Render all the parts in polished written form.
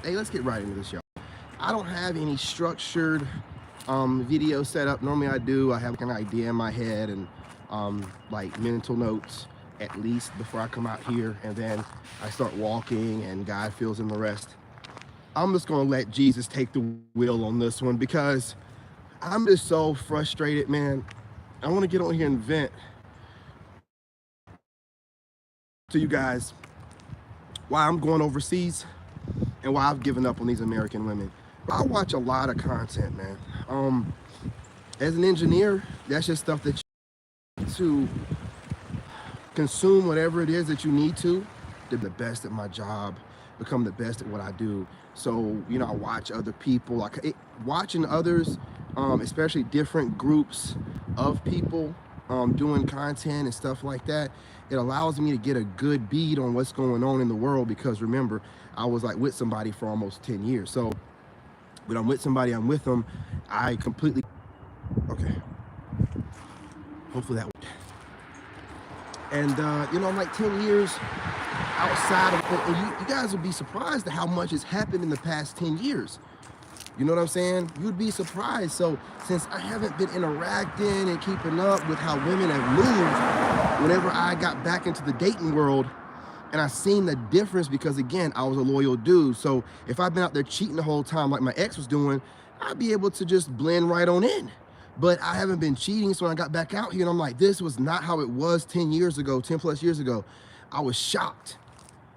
Hey, let's get right into this, y'all. I don't have any structured video set up. Normally I do. I have like an idea in my head and like mental notes at least before I come out here, and then I start walking and God fills in the rest. I'm just gonna let Jesus take the wheel on this one because I'm just so frustrated, man. I want to get on here and vent to you guys why I'm going overseas and why I've given up on these American women. I watch a lot of content, man. As an engineer, that's just stuff that you need to consume, whatever it is that you need to be the best at my job, become the best at what I do. So, you know, I watch other people, watching others, especially different groups of people doing content and stuff like that. It allows me to get a good bead on what's going on in the world, because remember, I was like with somebody for almost 10 years. So when I'm with somebody, I'm with them. I completely, okay. Hopefully that worked. And, you know, I'm like 10 years outside of, and you guys would be surprised at how much has happened in the past 10 years. You know what I'm saying? You'd be surprised. So since I haven't been interacting and keeping up with how women have moved, whenever I got back into the dating world, and I seen the difference, because again, I was a loyal dude. So if I've been out there cheating the whole time like my ex was doing, I'd be able to just blend right on in. But I haven't been cheating, so when I got back out here and I'm like, this was not how it was 10 years ago, 10 plus years ago. I was shocked.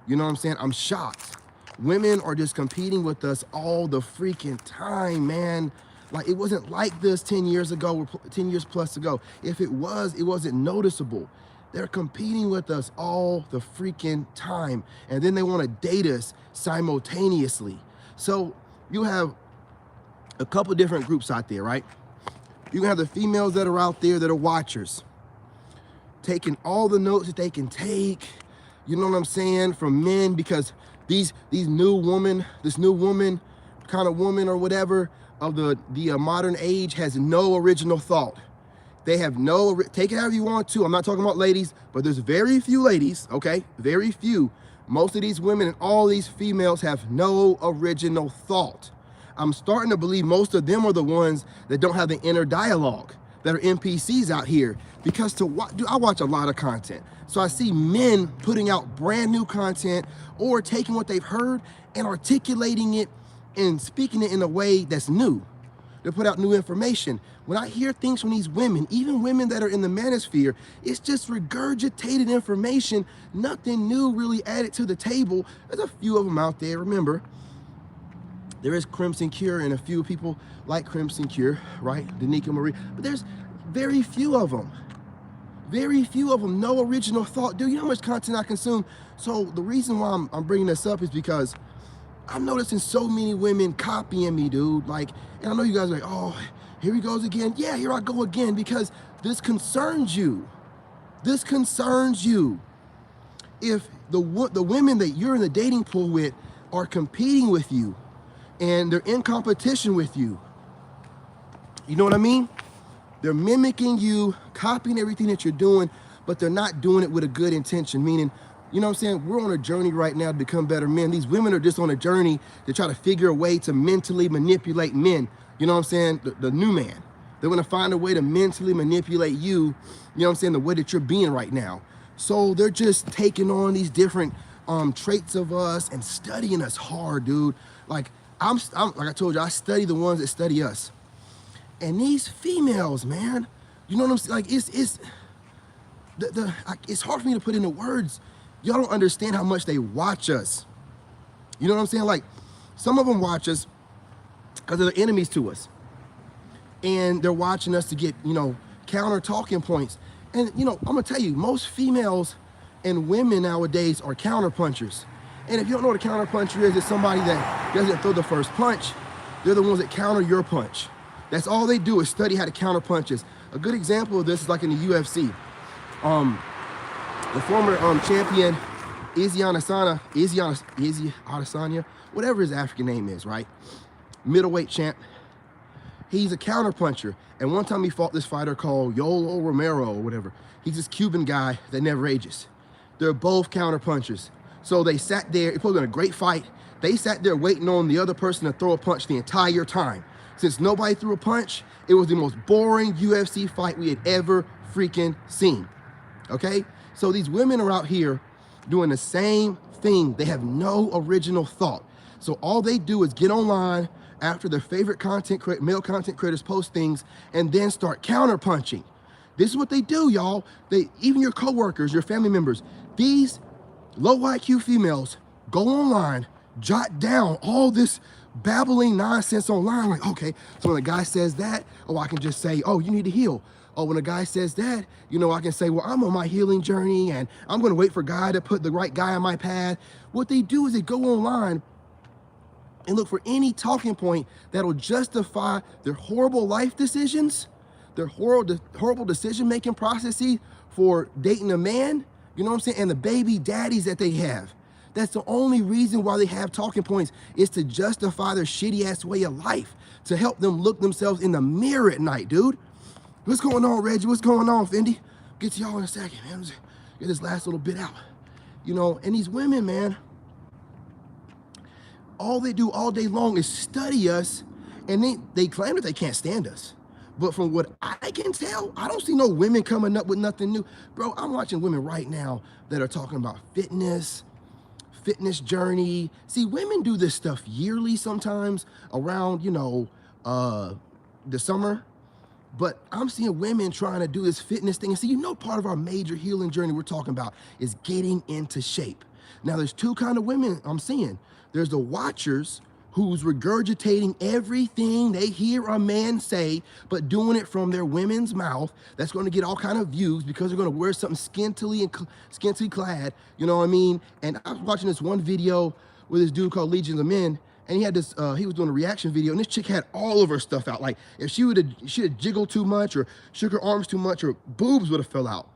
You know what I'm saying? I'm shocked. Women are just competing with us all the freaking time, man. Like, it wasn't like this 10 years ago, or 10 years plus ago. If it was, it wasn't noticeable. They're competing with us all the freaking time. And then they want to date us simultaneously. So you have a couple different groups out there, right? You can have the females that are out there that are watchers, taking all the notes that they can take, you know what I'm saying, from men, because this new woman kind of woman or whatever of the modern age has no original thought. They have no, take it however you want to. I'm not talking about ladies, but there's very few ladies, okay? Very few. Most of these women and all these females have no original thought. I'm starting to believe most of them are the ones that don't have the inner dialogue, that are NPCs out here. Because dude, I watch a lot of content. So I see men putting out brand new content, or taking what they've heard and articulating it and speaking it in a way that's new. They put out new information. When I hear things from these women, even women that are in the manosphere, it's just regurgitated information, nothing new really added to the table. There's a few of them out there, remember. There is Crimson Cure and a few people like Crimson Cure, right? Danica Marie, but there's very few of them. Very few of them, no original thought. Dude, you know how much content I consume? So the reason why I'm bringing this up is because I'm noticing so many women copying me, dude. Like, and I know you guys are like, oh, here he goes again. Yeah, here I go again, because this concerns you. This concerns you. If the women that you're in the dating pool with are competing with you, and they're in competition with you, you know what I mean? They're mimicking you, copying everything that you're doing, but they're not doing it with a good intention, meaning, you know what I'm saying? We're on a journey right now to become better men. These women are just on a journey to try to figure a way to mentally manipulate men. You know what I'm saying? The new man. They're gonna find a way to mentally manipulate you, you know what I'm saying, the way that you're being right now. So they're just taking on these different traits of us and studying us hard, dude. Like, I'm like I told you, I study the ones that study us. And these females, man, you know what I'm saying? Like, it's hard for me to put into words. Y'all don't understand how much they watch us. You know what I'm saying? Like, some of them watch us because they're the enemies to us. And they're watching us to get, you know, counter talking points. And, you know, I'm gonna tell you, most females and women nowadays are counter punchers. And if you don't know what a counter puncher is, it's somebody that doesn't throw the first punch. They're the ones that counter your punch. That's all they do, is study how to counter punches. A good example of this is like in the UFC. The former champion, Izzy Adesanya, whatever his African name is, right? Middleweight champ. He's a counter puncher. And one time he fought this fighter called YALL Romero or whatever. He's this Cuban guy that never ages. They're both counter punchers. So they sat there, it put on a great fight. They sat there waiting on the other person to throw a punch the entire time. Since nobody threw a punch, it was the most boring UFC fight we had ever freaking seen. Okay? So these women are out here doing the same thing. They have no original thought. So all they do is get online after their favorite male content creators post things and then start counterpunching. This is what they do, y'all. Even your coworkers, your family members, these low IQ females go online, jot down all this babbling nonsense online. Like, okay, so when a guy says that, oh, I can just say, oh, you need to heal. Oh, when a guy says that, you know, I can say, well, I'm on my healing journey and I'm going to wait for God to put the right guy on my path. What they do is they go online and look for any talking point that'll justify their horrible life decisions, their horrible decision-making processes for dating a man, you know what I'm saying, and the baby daddies that they have. That's the only reason why they have talking points, is to justify their shitty-ass way of life, to help them look themselves in the mirror at night, dude. What's going on, Reggie? What's going on, Fendi? Get to y'all in a second, man. Get this last little bit out. You know, and these women, man, all they do all day long is study us, and they claim that they can't stand us. But from what I can tell, I don't see no women coming up with nothing new. Bro, I'm watching women right now that are talking about fitness journey. See, women do this stuff yearly sometimes around, you know, the summer. But I'm seeing women trying to do this fitness thing. And see, you know, part of our major healing journey we're talking about is getting into shape. Now, there's two kinds of women I'm seeing. There's the watchers who's regurgitating everything they hear a man say, but doing it from their women's mouth. That's going to get all kind of views because they're going to wear something scantily clad, you know what I mean? And I was watching this one video with this dude called Legions of Men, and he had this, he was doing a reaction video, and this chick had all of her stuff out. Like, if she had jiggled too much or shook her arms too much, her boobs would have fell out.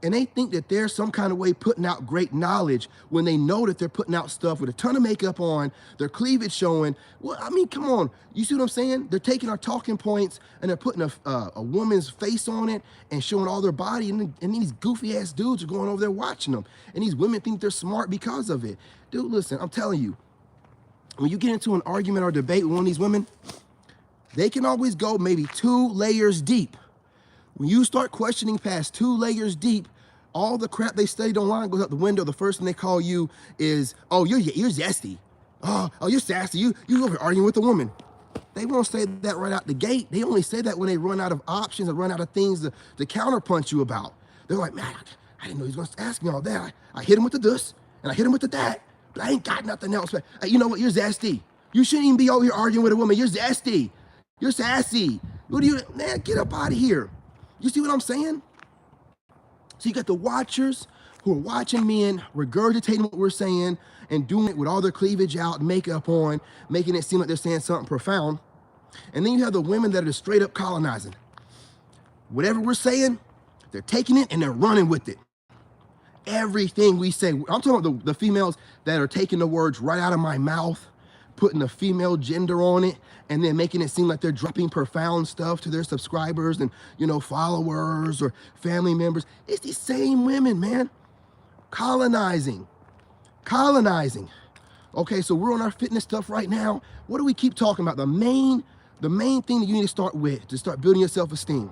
And they think that they're some kind of way putting out great knowledge when they know that they're putting out stuff with a ton of makeup on, their cleavage showing. Well, I mean, come on. You see what I'm saying? They're taking our talking points and they're putting a woman's face on it and showing all their body. And these goofy ass dudes are going over there watching them. And these women think they're smart because of it. Dude, listen, I'm telling you, when you get into an argument or debate with one of these women, they can always go maybe 2 layers deep. When you start questioning past 2 layers deep, all the crap they studied online goes out the window. The first thing they call you is, oh, you're zesty. Oh, you're sassy. You over here arguing with a woman. They won't say that right out the gate. They only say that when they run out of options and run out of things to counterpunch you about. They're like, man, I didn't know he was going to ask me all that. I hit him with the this, and I hit him with the that, but I ain't got nothing else. But you know what? You're zesty. You shouldn't even be over here arguing with a woman. You're zesty. You're sassy. What do you, man, get up out of here. You see what I'm saying? So you got the watchers who are watching men, regurgitating what we're saying and doing it with all their cleavage out, makeup on, making it seem like they're saying something profound. And then you have the women that are just straight up colonizing. Whatever we're saying, they're taking it and they're running with it. Everything we say, I'm talking about the females that are taking the words right out of my mouth, putting the female gender on it, and then making it seem like they're dropping profound stuff to their subscribers and, you know, followers or family members. It's these same women, man. Colonizing. Okay, so we're on our fitness stuff right now. What do we keep talking about? The main thing that you need to start with to start building your self-esteem,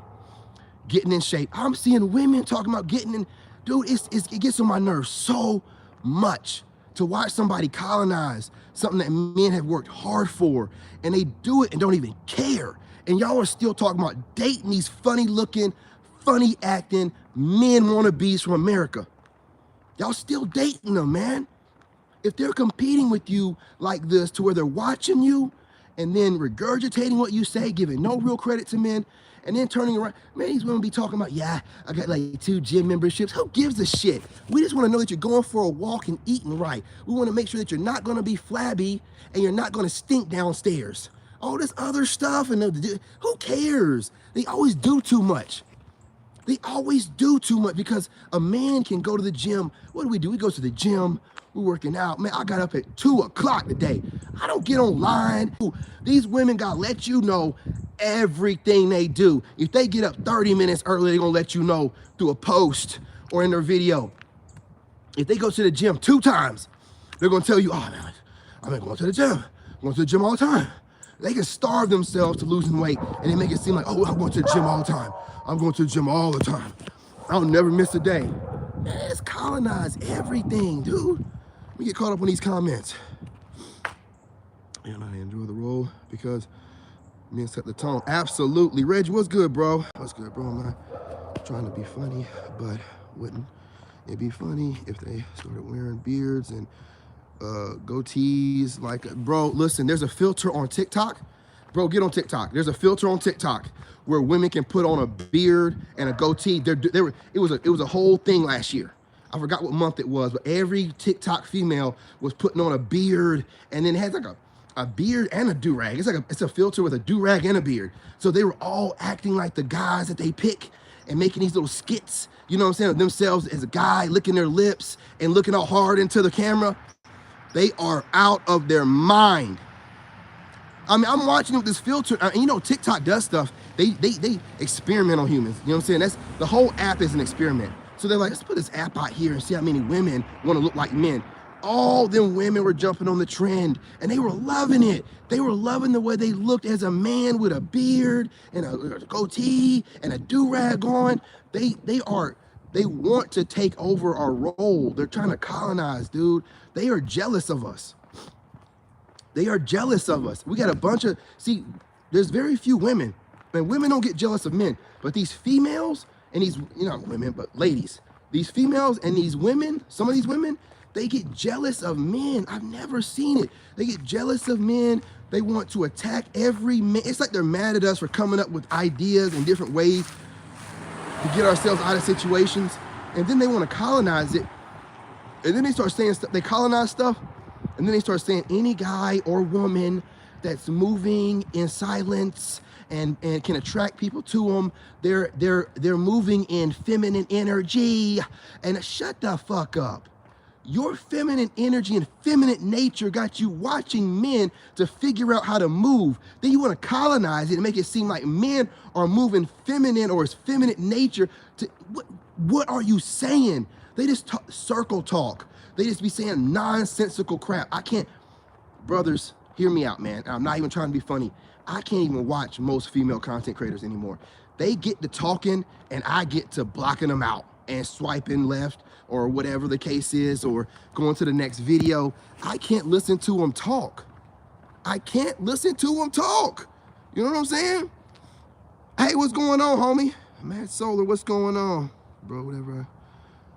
getting in shape. I'm seeing women talking about getting in. Dude, it gets on my nerves so much to watch somebody colonize something that men have worked hard for, and they do it and don't even care. And y'all are still talking about dating these funny looking, funny acting men wannabes from America. Y'all still dating them, man. If they're competing with you like this to where they're watching you and then regurgitating what you say, giving no real credit to men, and then turning around, man, these women be talking about, yeah, I got like 2 gym memberships. Who gives a shit? We just want to know that you're going for a walk and eating right. We want to make sure that you're not going to be flabby and you're not going to stink downstairs. All this other stuff, and who cares? They always do too much. They always do too much because a man can go to the gym. What do? We go to the gym. We're working out. Man, I got up at 2 o'clock today. I don't get online. These women got to let you know everything they do. If they get up 30 minutes early, they're going to let you know through a post or in their video. If they go to the gym 2 times, they're going to tell you, oh, man, I've been going to the gym. I'm going to the gym all the time. They can starve themselves to losing weight, and they make it seem like, oh, I'm going to the gym all the time. I'm going to the gym all the time. I'll never miss a day. Man, it's colonized everything, dude. We get caught up on these comments. And I enjoy the role because men set the tone. Absolutely. Reggie, what's good, bro? What's good, bro? I'm not trying to be funny, but wouldn't it be funny if they started wearing beards and goatees? Like, bro, listen, there's a filter on TikTok. Bro, get on TikTok. There's a filter on TikTok where women can put on a beard and a goatee. It was a whole thing last year. I forgot what month it was, but every TikTok female was putting on a beard, and then it has like a beard and a do-rag. It's a filter with a do-rag and a beard. So they were all acting like the guys that they pick and making these little skits, you know what I'm saying, of themselves as a guy, licking their lips and looking all hard into the camera. They are out of their mind. I mean, I'm watching with this filter, and you know, TikTok does stuff. They experiment on humans. You know what I'm saying? The whole app is an experiment. So they're like, let's put this app out here and see how many women want to look like men. All them women were jumping on the trend, and they were loving it. They were loving the way they looked as a man with a beard and a goatee and a do-rag on. They want to take over our role. They're trying to colonize, dude. They are jealous of us. They are jealous of us. We got a bunch of, see, there's very few women, and women don't get jealous of men, but these females and these, you know, women, but ladies, these females and these women, some of these women, they get jealous of men. I've never seen it. They get jealous of men. They want to attack every man. It's like they're mad at us for coming up with ideas and different ways to get ourselves out of situations. And then they want to colonize it. And then they start saying stuff, they colonize stuff. And then they start saying any guy or woman that's moving in silence and can attract people to them, they're moving in feminine energy. And shut the fuck up. Your feminine energy and feminine nature got you watching men to figure out how to move. Then you want to colonize it and make it seem like men are moving feminine or it's feminine nature. What are you saying? They just circle talk. They just be saying nonsensical crap. I can't, brothers, hear me out, man. I'm not even trying to be funny. I can't even watch most female content creators anymore. They get to talking and I get to blocking them out and swiping left or whatever the case is, or going to the next video. I can't listen to them talk. I can't listen to them talk. You know what I'm saying? Hey, what's going on, homie? Mad Solar, what's going on? Bro, whatever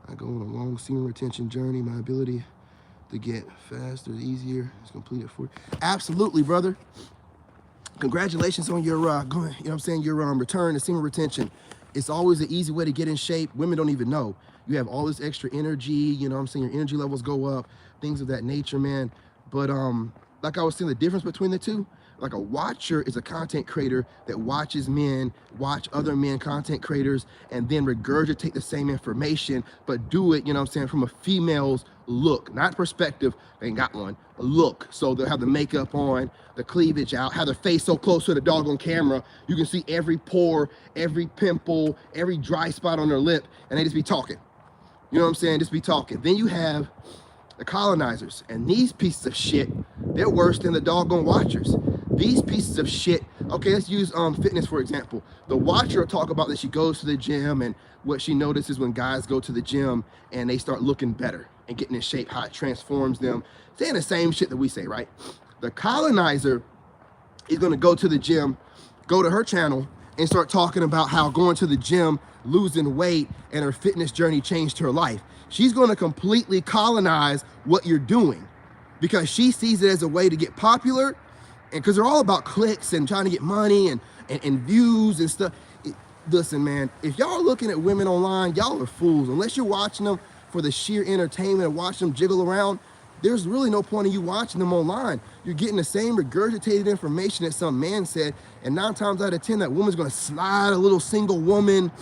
I go on a long semen retention journey, my ability to get faster, easier, is completed for you. Absolutely, brother. Congratulations on your, you know what I'm saying, your return to semen retention. It's always an easy way to get in shape. Women don't even know. You have all this extra energy, you know what I'm saying, your energy levels go up, things of that nature, man. But like I was saying, the difference between the two, like a watcher is a content creator that watches men, watch other men content creators, and then regurgitate the same information, but do it, you know what I'm saying, from a female's look, not perspective, they ain't got one, a look. So they'll have the makeup on, the cleavage out, have their face so close to the doggone camera, you can see every pore, every pimple, every dry spot on their lip, and they just be talking. You know what I'm saying? Just be talking. Then you have the colonizers, and these pieces of shit, they're worse than the doggone watchers. These pieces of shit, okay, let's use fitness for example. The watcher will talk about that she goes to the gym and what she notices when guys go to the gym and they start looking better and getting in shape, how it transforms them, saying the same shit that we say, right? The colonizer is gonna go to the gym, go to her channel, and start talking about how going to the gym, losing weight, and her fitness journey changed her life. She's gonna completely colonize what you're doing because she sees it as a way to get popular, and because they're all about clicks and trying to get money and views and stuff. Listen, man, if y'all are looking at women online, y'all are fools. Unless you're watching them for the sheer entertainment and watch them jiggle around, there's really no point in you watching them online. You're getting the same regurgitated information that some man said, and 9 times out of 10, that woman's gonna slide a little single woman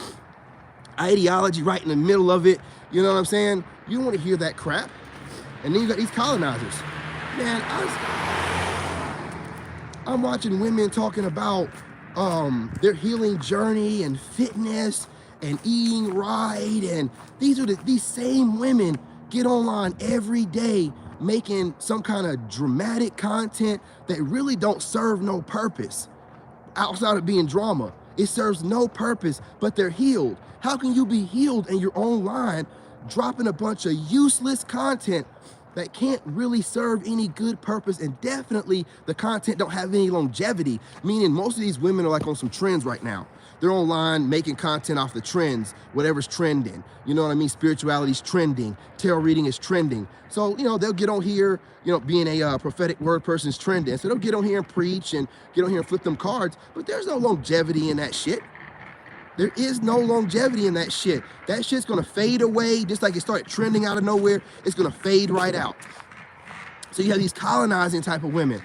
ideology right in the middle of it. You know what I'm saying? You don't want to hear that crap. And then you got these colonizers. Man, I'm watching women talking about their healing journey and fitness and eating right, and these same women get online every day making some kind of dramatic content that really don't serve no purpose outside of being drama. It serves no purpose, but they're healed. How can you be healed and you're online dropping a bunch of useless content that can't really serve any good purpose, and definitely the content don't have any longevity, meaning most of these women are like on some trends right now. They're online making content off the trends, whatever's trending. You know what I mean? Spirituality's trending, tarot reading is trending. So, you know, they'll get on here, you know, being a prophetic word person's trending. So they'll get on here and preach and get on here and flip them cards, but there's no longevity in that shit. There is no longevity in that shit. That shit's gonna fade away, just like it started trending out of nowhere, it's gonna fade right out. So you have these colonizing type of women.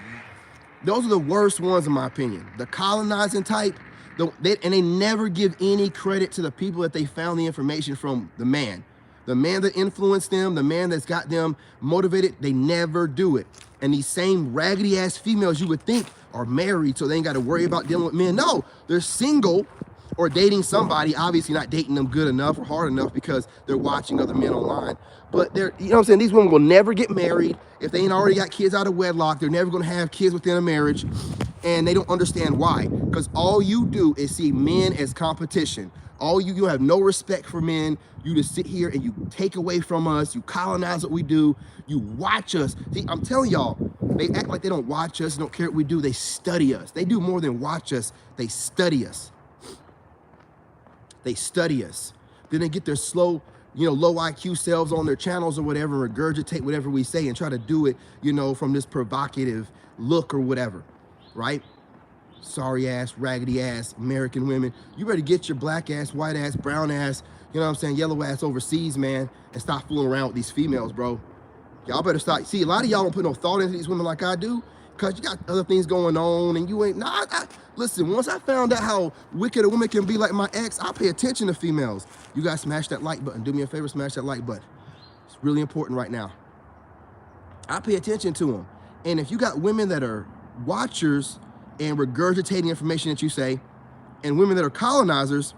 Those are the worst ones in my opinion. The colonizing type, and they never give any credit to the people that they found the information from, the man. The man that influenced them, the man that's got them motivated, they never do it. And these same raggedy ass females you would think are married so they ain't gotta worry about dealing with men. No, they're single, or dating somebody, obviously not dating them good enough or hard enough because they're watching other men online. But they're, you know what I'm saying, these women will never get married. If they ain't already got kids out of wedlock, they're never gonna have kids within a marriage, and they don't understand why. Because all you do is see men as competition. You have no respect for men. You just sit here and you take away from us, you colonize what we do, you watch us. See, I'm telling y'all, they act like they don't watch us, don't care what we do, they study us. They do more than watch us, they study us. They study us. Then they get their slow, you know, low IQ selves on their channels or whatever, regurgitate whatever we say and try to do it, you know, from this provocative look or whatever, right? Sorry ass, raggedy ass American women. You better get your black ass, white ass, brown ass, you know what I'm saying, yellow ass overseas, man, and stop fooling around with these females, bro. Y'all better stop. See, a lot of y'all don't put no thought into these women like I do, because you got other things going on and you ain't, listen, once I found out how wicked a woman can be like my ex, I pay attention to females. You guys smash that like button. Do me a favor, smash that like button. It's really important right now. I pay attention to them. And if you got women that are watchers and regurgitating information that you say, and women that are colonizers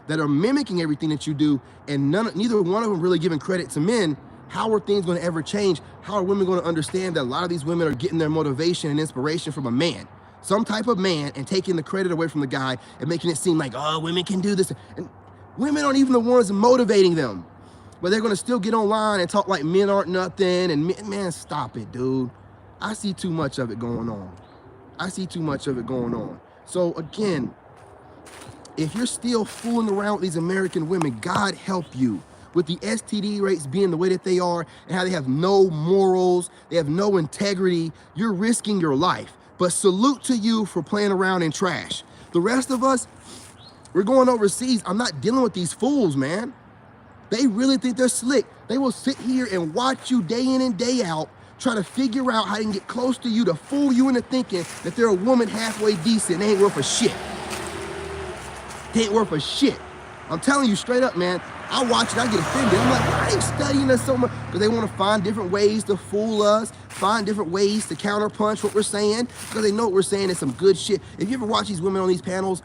that are mimicking everything that you do, and neither one of them really giving credit to men, how are things going to ever change? How are women going to understand that a lot of these women are getting their motivation and inspiration from a man, some type of man, and taking the credit away from the guy and making it seem like, oh, women can do this. And women aren't even the ones motivating them, but they're going to still get online and talk like men aren't nothing. And man, stop it, dude. I see too much of it going on. I see too much of it going on. So again, if you're still fooling around with these American women, God help you. With the STD rates being the way that they are and how they have no morals, they have no integrity, you're risking your life. But salute to you for playing around in trash. The rest of us, we're going overseas. I'm not dealing with these fools, man. They really think they're slick. They will sit here and watch you day in and day out, try to figure out how they can get close to you to fool you into thinking that they're a woman halfway decent. They ain't worth a shit. They ain't worth a shit. I'm telling you straight up, man. I watch it, I get offended. I'm like, why are they studying us so much? Because they want to find different ways to fool us, find different ways to counterpunch what we're saying, because they know what we're saying is some good shit. If you ever watch these women on these panels,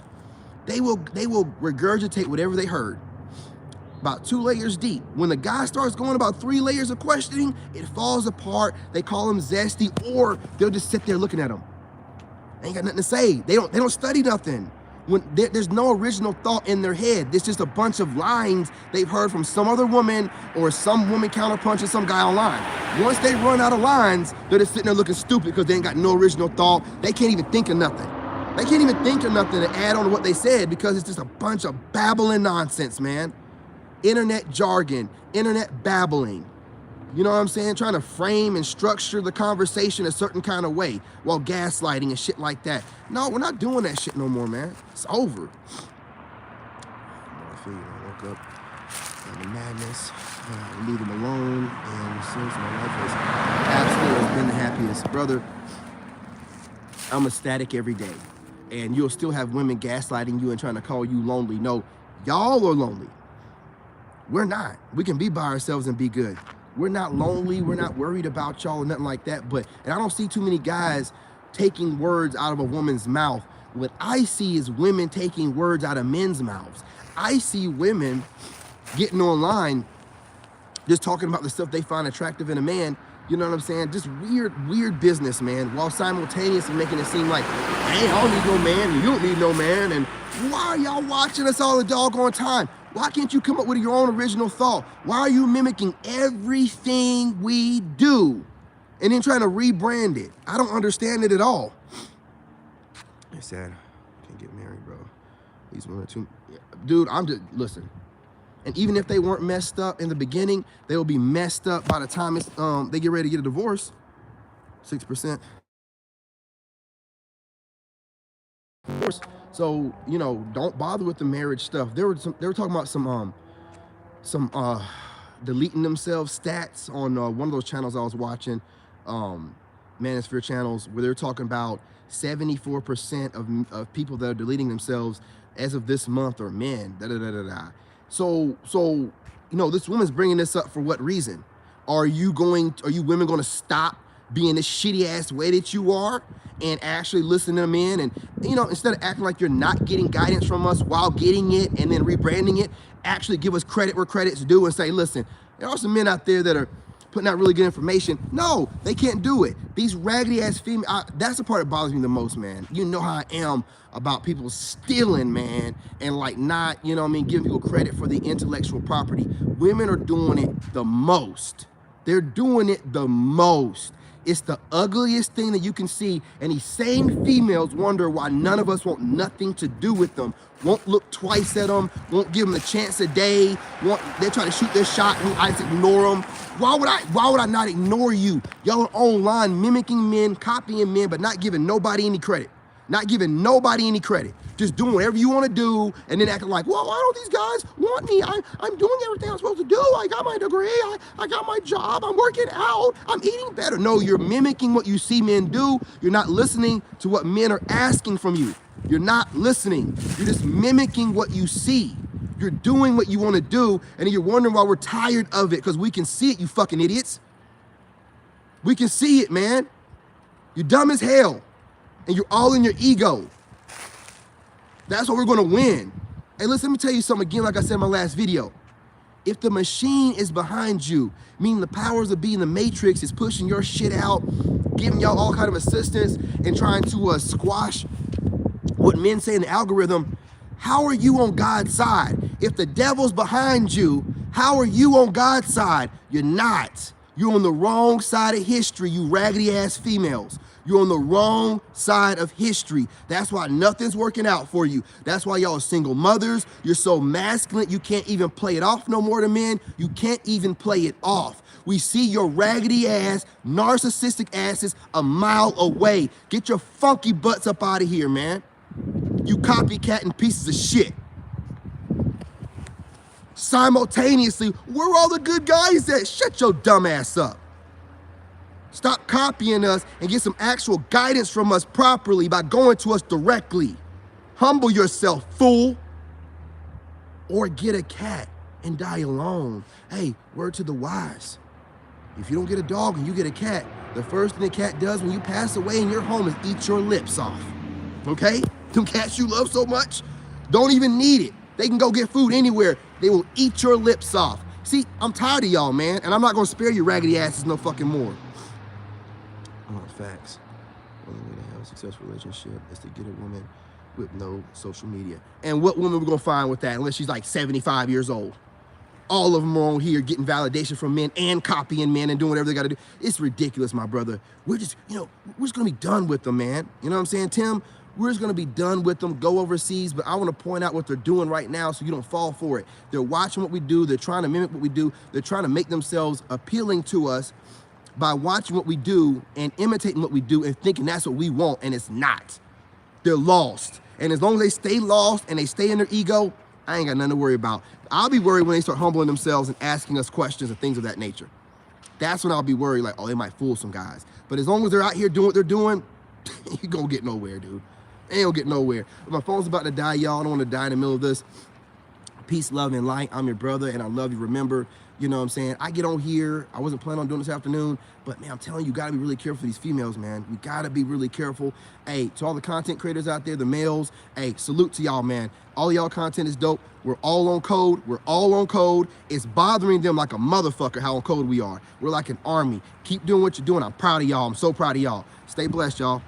they will regurgitate whatever they heard. About 2 layers deep. When the guy starts going about 3 layers of questioning, it falls apart. They call them zesty, or they'll just sit there looking at them. They ain't got nothing to say. They don't study nothing. When there's no original thought in their head. It's just a bunch of lines they've heard from some other woman, or some woman counterpunching some guy online. Once they run out of lines, they're just sitting there looking stupid because they ain't got no original thought. They can't even think of nothing. They can't even think of nothing to add on to what they said because it's just a bunch of babbling nonsense, man. Internet jargon, internet babbling. You know what I'm saying? Trying to frame and structure the conversation a certain kind of way while gaslighting and shit like that. No, we're not doing that shit no more, man. It's over. I woke up in the madness. Leave them alone. And since my life has been the happiest. Brother, I'm ecstatic every day. And you'll still have women gaslighting you and trying to call you lonely. No, y'all are lonely. We're not. We can be by ourselves and be good. We're not lonely. We're not worried about y'all or nothing like that. And I don't see too many guys taking words out of a woman's mouth. What I see is women taking words out of men's mouths. I see women getting online, just talking about the stuff they find attractive in a man, You know what I'm saying? Just weird business, man, while simultaneously making it seem like, hey, I don't need no man, and you don't need no man, and why are y'all watching us all the doggone time? Why can't you come up with your own original thought? Why are you mimicking everything we do and then trying to rebrand it? I don't understand it at all. It's sad. Can't get married, bro. These women are too... Dude, I'm just... Listen. And even if they weren't messed up in the beginning, they will be messed up by the time it's, they get ready to get a divorce. 6%. So, you know, don't bother with the marriage stuff. They were talking about some deleting themselves stats on one of those channels I was watching, Manosphere channels, where they're talking about 74% of people that are deleting themselves as of this month are men. So, you know, this woman's bringing this up for what reason? Are you women going to stop being this shitty ass way that you are and actually listen to men? And, you know, instead of acting like you're not getting guidance from us while getting it and then rebranding it, actually give us credit where credit's due and say, listen, there are some men out there that are putting out really good information. No, they can't do it. These raggedy ass females, that's the part that bothers me the most, man. You know how I am about people stealing, man, and like not, you know what I mean, giving people credit for the intellectual property. Women are doing it the most. They're doing it the most. It's the ugliest thing that you can see, and these same females wonder why none of us want nothing to do with them, won't look twice at them, won't give them a chance a day, they're trying to shoot their shot and I just ignore them. Why would I not ignore you? Y'all are online mimicking men, copying men, but not giving nobody any credit. Not giving nobody any credit. Just doing whatever you want to do and then acting like, well, why don't these guys want me? I'm doing everything I'm supposed to do. I got my degree. I got my job. I'm working out. I'm eating better. No, you're mimicking what you see men do. You're not listening to what men are asking from you. You're not listening. You're just mimicking what you see. You're doing what you want to do, and then you're wondering why we're tired of it, because we can see it, you fucking idiots. We can see it, man. You're dumb as hell. And you're all in your ego. That's what we're gonna win. Hey, listen, let me tell you something again, like I said in my last video. If the machine is behind you, meaning the powers of being the matrix is pushing your shit out, giving y'all all kind of assistance and trying to squash what men say in the algorithm, how are you on God's side? If the devil's behind you, how are you on God's side? You're not. You're on the wrong side of history, you raggedy ass females. You're on the wrong side of history. That's why nothing's working out for you. That's why y'all are single mothers. You're so masculine, you can't even play it off no more to men. You can't even play it off. We see your raggedy ass, narcissistic asses a mile away. Get your funky butts up out of here, man. You copycatting pieces of shit. Simultaneously, where are all the good guys at? Shut your dumb ass up. Stop copying us and get some actual guidance from us properly by going to us directly. Humble yourself, fool. Or get a cat and die alone. Hey, word to the wise. If you don't get a dog and you get a cat, the first thing the cat does when you pass away in your home is eat your lips off. Okay? Them cats you love so much don't even need it. They can go get food anywhere. They will eat your lips off. See, I'm tired of y'all, man, and I'm not gonna spare you raggedy asses no fucking more. Facts. The only way to have a successful relationship is to get a woman with no social media. And what woman we're gonna find with that, unless she's like 75 years old? All of them are on here getting validation from men and copying men and doing whatever they gotta do. It's ridiculous, my brother. We're just, you know, we're just gonna be done with them, man. You know what I'm saying, Tim? We're just gonna be done with them, go overseas, but I wanna point out what they're doing right now so you don't fall for it. They're watching what we do, they're trying to mimic what we do, they're trying to make themselves appealing to us by watching what we do and imitating what we do and thinking that's what we want, and it's not. They're lost. And as long as they stay lost and they stay in their ego, I ain't got nothing to worry about. I'll be worried when they start humbling themselves and asking us questions and things of that nature. That's when I'll be worried, like, oh, they might fool some guys. But as long as they're out here doing what they're doing, you gonna get nowhere, dude. They ain't gonna get nowhere. My phone's about to die, y'all. I don't wanna die in the middle of this. Peace, love, and light. I'm your brother, and I love you. Remember, you know what I'm saying? I get on here. I wasn't planning on doing this afternoon, but man, I'm telling you, you gotta be really careful for these females, man. You gotta be really careful. Hey, to all the content creators out there, the males, hey, salute to y'all, man. All y'all content is dope. We're all on code. We're all on code. It's bothering them like a motherfucker how on code we are. We're like an army. Keep doing what you're doing. I'm proud of y'all. I'm so proud of y'all. Stay blessed, y'all.